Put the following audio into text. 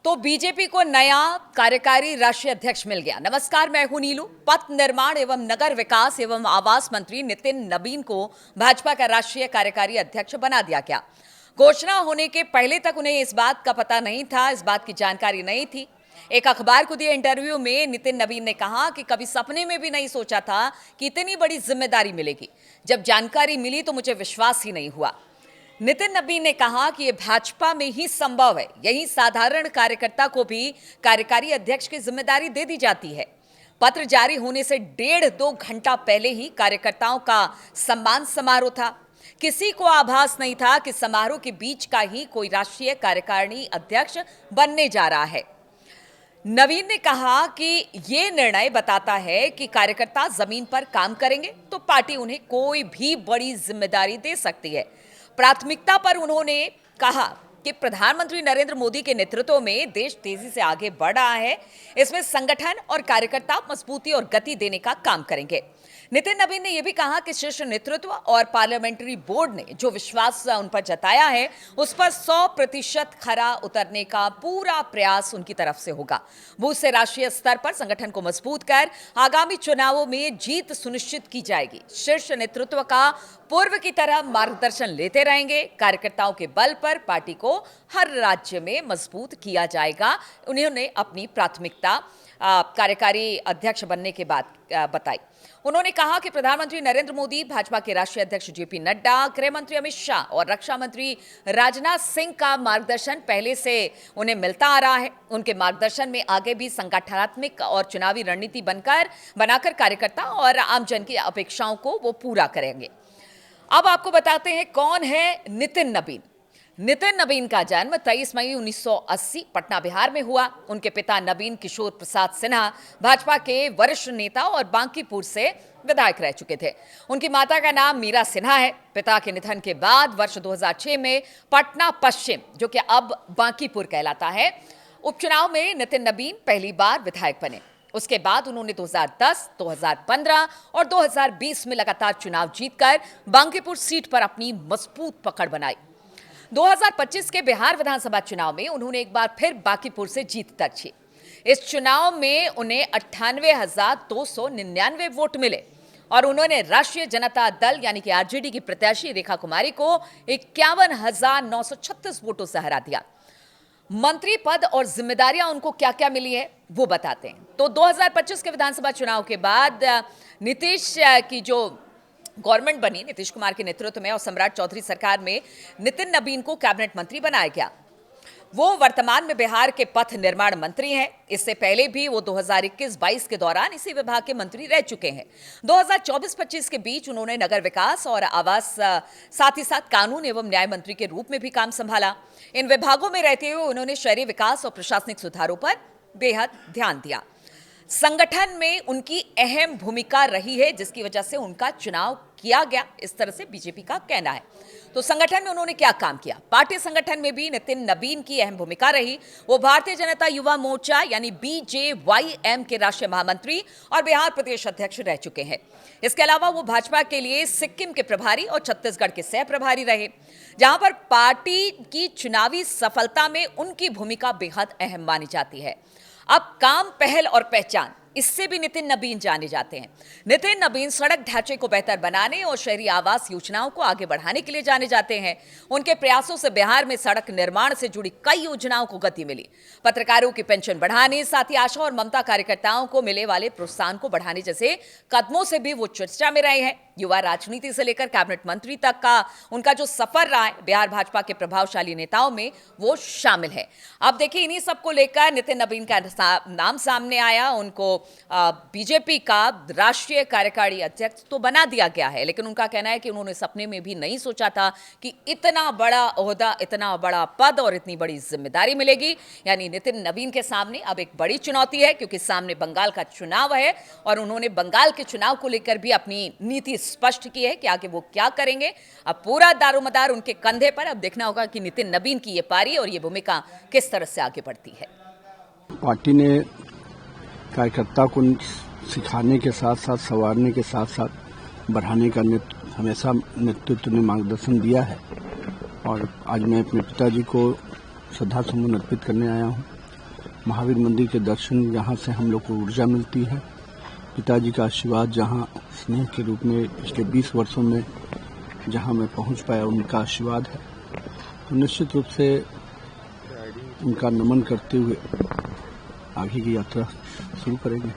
तो बीजेपी को नया कार्यकारी राष्ट्रीय अध्यक्ष मिल गया। नमस्कार, मैं हूं नीलू। पथ निर्माण एवं नगर विकास एवं आवास मंत्री नितिन नबीन को भाजपा का राष्ट्रीय कार्यकारी अध्यक्ष बना दिया गया। घोषणा होने के पहले तक उन्हें इस बात का पता नहीं था, इस बात की जानकारी नहीं थी। एक अखबार को दिए इंटरव्यू में नितिन नबीन ने कहा कि कभी सपने में भी नहीं सोचा था कि इतनी बड़ी जिम्मेदारी मिलेगी। जब जानकारी मिली तो मुझे विश्वास ही नहीं हुआ। नितिन नबीन ने कहा कि यह भाजपा में ही संभव है, यही साधारण कार्यकर्ता को भी कार्यकारी अध्यक्ष की जिम्मेदारी दे दी जाती है। पत्र जारी होने से 1.5-2 घंटा पहले ही कार्यकर्ताओं का सम्मान समारोह था। किसी को आभास नहीं था कि समारोह के बीच का ही कोई राष्ट्रीय कार्यकारिणी अध्यक्ष बनने जा रहा है। नवीन ने कहा कि यह निर्णय बताता है कि कार्यकर्ता जमीन पर काम करेंगे तो पार्टी उन्हें कोई भी बड़ी जिम्मेदारी दे सकती है। प्राथमिकता पर उन्होंने कहा कि प्रधानमंत्री नरेंद्र मोदी के नेतृत्व में देश तेजी से आगे बढ़ रहा है। इसमें संगठन और कार्यकर्ता मजबूती और गति देने का काम करेंगे। नितिन नबीन ने यह भी कहा कि शीर्ष नेतृत्व और पार्लियामेंट्री बोर्ड ने जो विश्वास उन पर जताया है उस पर 100% खरा उतरने का पूरा प्रयास उनकी तरफ से होगा। बूथ से राष्ट्रीय स्तर पर संगठन को मजबूत कर आगामी चुनावों में जीत सुनिश्चित की जाएगी। शीर्ष नेतृत्व का पूर्व की तरह मार्गदर्शन लेते रहेंगे। कार्यकर्ताओं के बल पर पार्टी को हर राज्य में मजबूत किया जाएगा। उन्होंने अपनी प्राथमिकता कार्यकारी अध्यक्ष बनने के बाद बताई। उन्होंने कहा कि प्रधानमंत्री नरेंद्र मोदी, भाजपा के राष्ट्रीय अध्यक्ष जेपी नड्डा, गृह मंत्री अमित शाह और रक्षा मंत्री राजनाथ सिंह का मार्गदर्शन पहले से उन्हें मिलता आ रहा है। उनके मार्गदर्शन में आगे भी संगठनात्मक और चुनावी रणनीति बनाकर कार्यकर्ता और आमजन की अपेक्षाओं को वो पूरा करेंगे। अब आपको बताते हैं कौन है नितिन नबीन। नितिन नबीन का जन्म 23 मई 1980 पटना बिहार में हुआ। उनके पिता नबीन किशोर प्रसाद सिन्हा भाजपा के वरिष्ठ नेता और बांकीपुर से विधायक रह चुके थे। उनकी माता का नाम मीरा सिन्हा है। पिता के निधन के बाद वर्ष 2006 में पटना पश्चिम, जो कि अब बांकीपुर कहलाता है, उपचुनाव में नितिन नबीन पहली बार विधायक बने। उसके बाद उन्होंने 2010, 2015 और 2020 में लगातार चुनाव जीतकर बांकीपुर सीट पर अपनी मजबूत पकड़ बनाई। 2025 के बिहार विधानसभा चुनाव में उन्होंने एक बार फिर बांकीपुर से जीत दर्ज की। इस चुनाव में उन्हें 98,299 वोट मिले और उन्होंने राष्ट्रीय जनता दल यानी कि आरजेडी की प्रत्याशी रेखा कुमारी को 51,936 वोटों से हरा दिया। मंत्री पद और जिम्मेदारियां उनको क्या क्या मिली है वो बताते हैं। तो 2025 के विधानसभा चुनाव के बाद नीतीश की जो गवर्नमेंट बनी, नीतीश कुमार के नेतृत्व में और सम्राट चौधरी सरकार में नितिन नबीन को कैबिनेट मंत्री बनाया गया। वो वर्तमान में बिहार के पथ निर्माण मंत्री हैं। इससे पहले भी वो 2021-22 के दौरान इसी विभाग के मंत्री रह चुके हैं। 2024-25 के बीच उन्होंने नगर विकास और आवास, साथ ही साथ कानून एवं न्याय मंत्री के रूप में भी काम संभाला। इन विभागों में रहते हुए उन्होंने शहरी विकास और प्रशासनिक सुधारों पर बेहद ध्यान दिया। संगठन में उनकी अहम भूमिका रही है, जिसकी वजह से उनका चुनाव किया गया, इस तरह से बीजेपी का कहना है। तो संगठन में उन्होंने क्या काम किया? पार्टी संगठन में भी नितिन नबीन की अहम भूमिका रही। वो भारतीय जनता युवा मोर्चा यानी BJYM के राष्ट्रीय महामंत्री और बिहार प्रदेश अध्यक्ष रह चुके हैं। इसके अलावा वो भाजपा के लिए सिक्किम के प्रभारी और छत्तीसगढ़ के सह प्रभारी रहे, जहां पर पार्टी की चुनावी सफलता में उनकी भूमिका बेहद अहम मानी जाती है। अब काम, पहल और पहचान, इससे भी नितिन नबीन जाने जाते हैं। नितिन नबीन सड़क ढांचे को बेहतर बनाने और शहरी आवास योजनाओं को आगे बढ़ाने के लिए जाने जाते हैं। उनके प्रयासों से बिहार में सड़क निर्माण से जुड़ी कई योजनाओं को गति मिली। पत्रकारों की पेंशन बढ़ाने, साथ ही आशा और ममता कार्यकर्ताओं को मिले वाले प्रोत्साहन को बढ़ाने जैसे कदमों से भी वो चर्चा में रहे हैं। युवा राजनीति से लेकर कैबिनेट मंत्री तक का उनका जो सफर रहा है बिहार भाजपा के प्रभावशाली नेताओं में, वो शामिल है। अब देखिए, इन्हीं सबको लेकर नितिन नबीन का नाम सामने आया। उनको बीजेपी का राष्ट्रीय कार्यकारी अध्यक्ष तो बना दिया गया है, लेकिन उनका कहना है कि उन्होंने सपने में भी नहीं सोचा था कि इतना बड़ा ओहदा, इतना बड़ा पद और इतनी बड़ी जिम्मेदारी मिलेगी। यानी नितिन नबीन के सामने अब एक बड़ी चुनौती है, क्योंकि सामने बंगाल का चुनाव है और उन्होंने बंगाल के चुनाव को लेकर भी अपनी नीति स्पष्ट की है कि आगे वो क्या करेंगे। अब पूरा दारोमदार उनके कंधे पर। अब देखना होगा कि नितिन नबीन की ये पारी और ये भूमिका किस तरह से आगे बढ़ती है। पार्टी ने कार्यकर्ता को सिखाने के साथ साथ, संवारने के साथ साथ बढ़ाने का हमेशा नेतृत्व ने मार्गदर्शन दिया है। और आज मैं अपने पिताजी को श्रद्धा सुमन अर्पित करने आया हूँ। महावीर मंदिर के दर्शन जहाँ से हम लोग को ऊर्जा मिलती है, पिताजी का आशीर्वाद जहाँ स्नेह के रूप में पिछले 20 वर्षों में जहाँ मैं पहुँच पाया उनका आशीर्वाद है, तो निश्चित रूप से उनका नमन करते हुए आगे की यात्रा शुरू करेंगे।